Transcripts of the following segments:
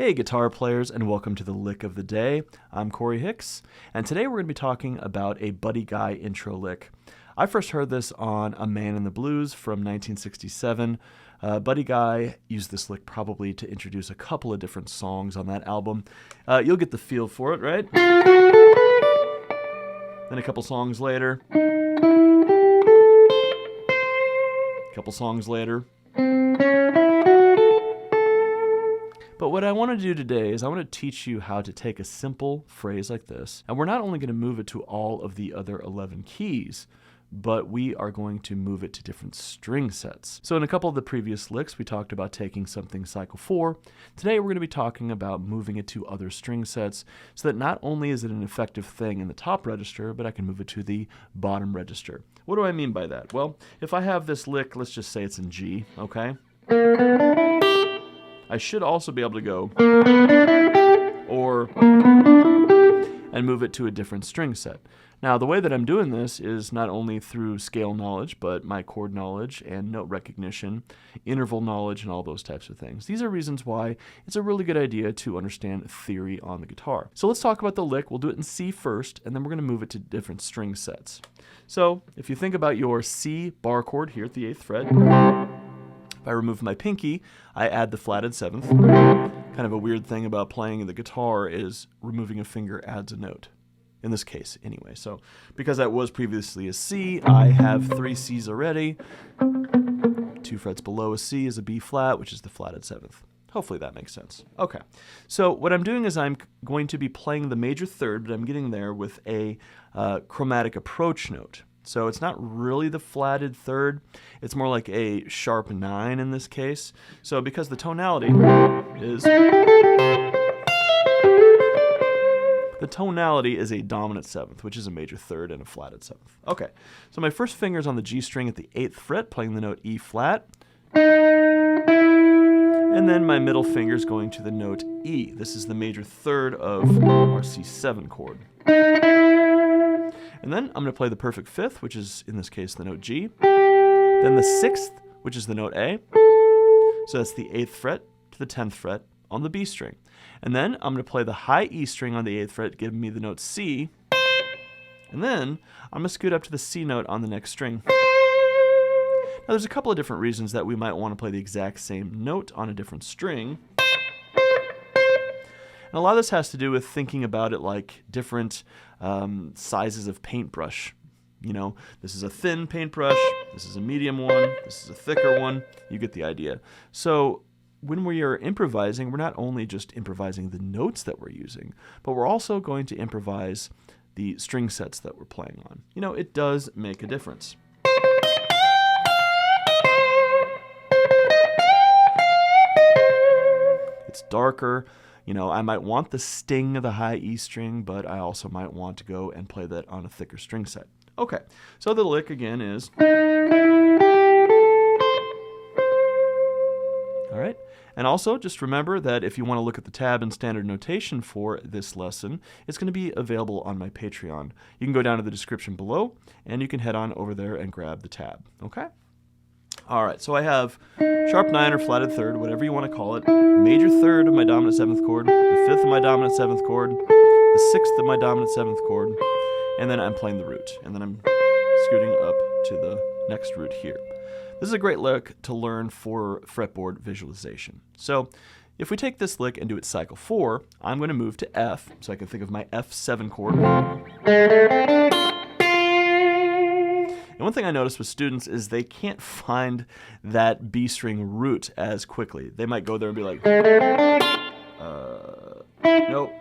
Hey guitar players, and welcome to the Lick of the Day. I'm Korey Hicks, and today we're going to be talking about a Buddy Guy intro lick. I first heard this on A Man in the Blues from 1967. Buddy Guy used this lick probably to introduce a couple of different songs on that album. You'll get the feel for it, right? Then a couple songs later. A couple songs later. But what I want to do today is I want to teach you how to take a simple phrase like this, and we're not only going to move it to all of the other 11 keys, but we are going to move it to different string sets. So in a couple of the previous licks, we talked about taking something cycle 4. Today we're going to be talking about moving it to other string sets so that not only is it an effective thing in the top register, but I can move it to the bottom register. What do I mean by that? Well, if I have this lick, let's just say it's in G, okay? I should also be able to go or and move it to a different string set. Now, the way that I'm doing this is not only through scale knowledge, but my chord knowledge and note recognition, interval knowledge, and all those types of things. These are reasons why it's a really good idea to understand theory on the guitar. So let's talk about the lick. We'll do it in C first, and then we're going to move it to different string sets. So if you think about your C bar chord here at the 8th fret, if I remove my pinky, I add the flatted 7th. Kind of a weird thing about playing the guitar is removing a finger adds a note. In this case, anyway. So because that was previously a C, I have 3 Cs already. 2 frets below a C is a B flat, which is the flatted 7th. Hopefully that makes sense. Okay, so what I'm doing is I'm going to be playing the major 3rd, but I'm getting there with a chromatic approach note. So it's not really the flatted 3rd, it's more like a sharp 9 in this case. So because the tonality is a dominant 7th, which is a major 3rd and a flatted 7th. Okay, so my first finger's on the G string at the 8th fret, playing the note E flat. And then my middle finger's going to the note E. This is the major 3rd of our C7 chord. And then I'm going to play the perfect 5th, which is, in this case, the note G. Then the 6th, which is the note A. So that's the 8th fret to the 10th fret on the B string. And then I'm going to play the high E string on the 8th fret, giving me the note C. And then I'm going to scoot up to the C note on the next string. Now there's a couple of different reasons that we might want to play the exact same note on a different string. And a lot of this has to do with thinking about it like different sizes of paintbrush. You know, this is a thin paintbrush, this is a medium one, this is a thicker one. You get the idea. So when we are improvising, we're not only just improvising the notes that we're using, but we're also going to improvise the string sets that we're playing on. You know, it does make a difference. It's darker. You know, I might want the sting of the high E string, but I also might want to go and play that on a thicker string set. Okay, so the lick again is... All right, and also just remember that if you want to look at the tab and standard notation for this lesson, it's going to be available on my Patreon. You can go down to the description below, and you can head on over there and grab the tab, okay? All right, so I have sharp 9 or flatted 3rd, whatever you want to call it, major 3rd of my dominant 7th chord, the 5th of my dominant 7th chord, the 6th of my dominant 7th chord, and then I'm playing the root, and then I'm scooting up to the next root here. This is a great lick to learn for fretboard visualization. So if we take this lick and do it cycle 4, I'm going to move to F, so I can think of my F7 chord. And one thing I noticed with students is they can't find that B string root as quickly. They might go there and be like, nope,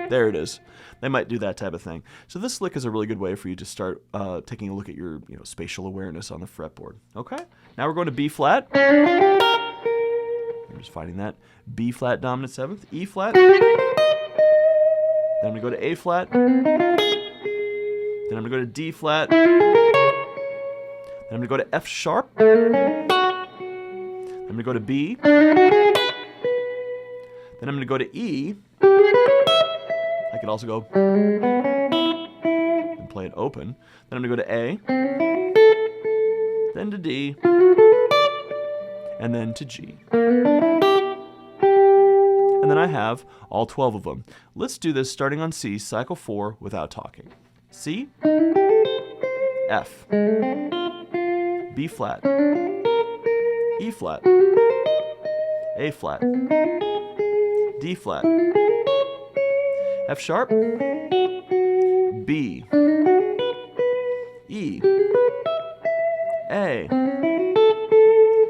there it is. They might do that type of thing. So this lick is a really good way for you to start taking a look at your spatial awareness on the fretboard. Okay, now we're going to B flat. I'm just finding that. B flat dominant 7th, E flat. Then I'm going to go to A flat. Then I'm going to go to D flat. Then I'm going to go to F sharp. Then I'm going to go to B. Then I'm going to go to E. I could also go and play it open. Then I'm going to go to A. Then to D. And then to G. And and then I have all 12 of them. Let's do this starting on C, cycle 4 without talking. C, F, B flat, E flat, A flat, D flat, F sharp, B, E, A,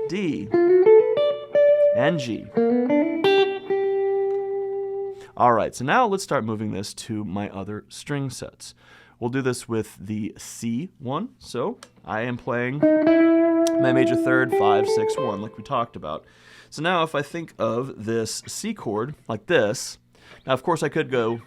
D, and G. All right, so now let's start moving this to my other string sets. We'll do this with the C one. So I am playing my major third, 5, 6, 1, like we talked about. So now if I think of this C chord like this, now of course I could go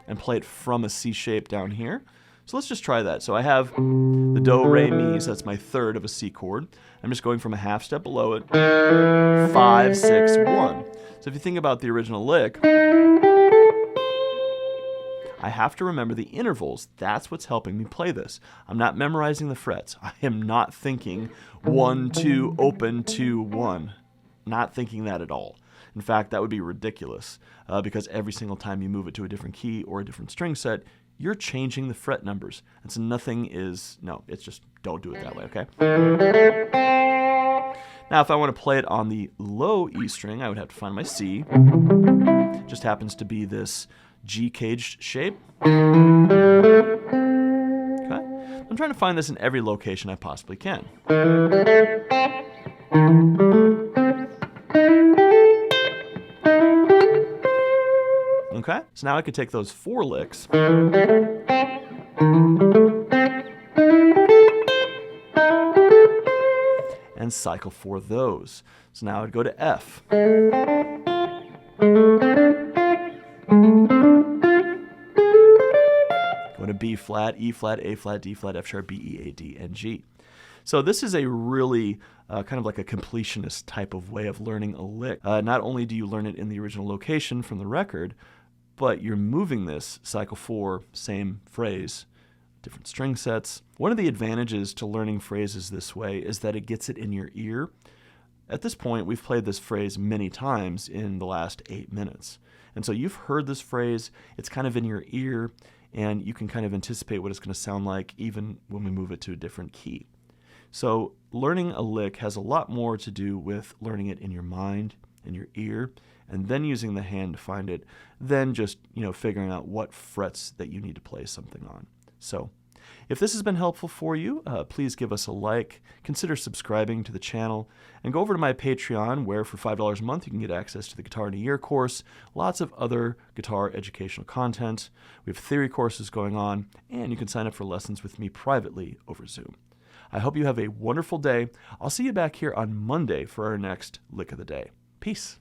and play it from a C shape down here. So let's just try that. So I have the do, re, mi, so that's my third of a C chord. I'm just going from a half step below it, 5, 6, 1. So if you think about the original lick, I have to remember the intervals. That's what's helping me play this. I'm not memorizing the frets. I am not thinking 1, 2, open, 2, 1. Not thinking that at all. In fact, that would be ridiculous because every single time you move it to a different key or a different string set, you're changing the fret numbers. And so nothing is, no, it's just don't do it that way, okay? Now, if I want to play it on the low E string, I would have to find my C. It just happens to be this G caged shape. Okay? I'm trying to find this in every location I possibly can. Okay? So now I could take those 4 licks and cycle 4 those. So now I'd go to F. Go to B flat, E flat, A flat, D flat, F sharp, B, E, A, D, and G. So this is a really kind of like a completionist type of way of learning a lick. Not only do you learn it in the original location from the record, but you're moving this cycle 4, same phrase, different string sets. One of the advantages to learning phrases this way is that it gets it in your ear. At this point, we've played this phrase many times in the last 8 minutes. And so you've heard this phrase, it's kind of in your ear, and you can kind of anticipate what it's going to sound like even when we move it to a different key. So learning a lick has a lot more to do with learning it in your mind, in your ear, and then using the hand to find it, than just, figuring out what frets that you need to play something on. So if this has been helpful for you, please give us a like, consider subscribing to the channel, and go over to my Patreon, where for $5 a month you can get access to the Guitar in a Year course, lots of other guitar educational content. We have theory courses going on, and you can sign up for lessons with me privately over Zoom. I hope you have a wonderful day. I'll see you back here on Monday for our next Lick of the Day. Peace.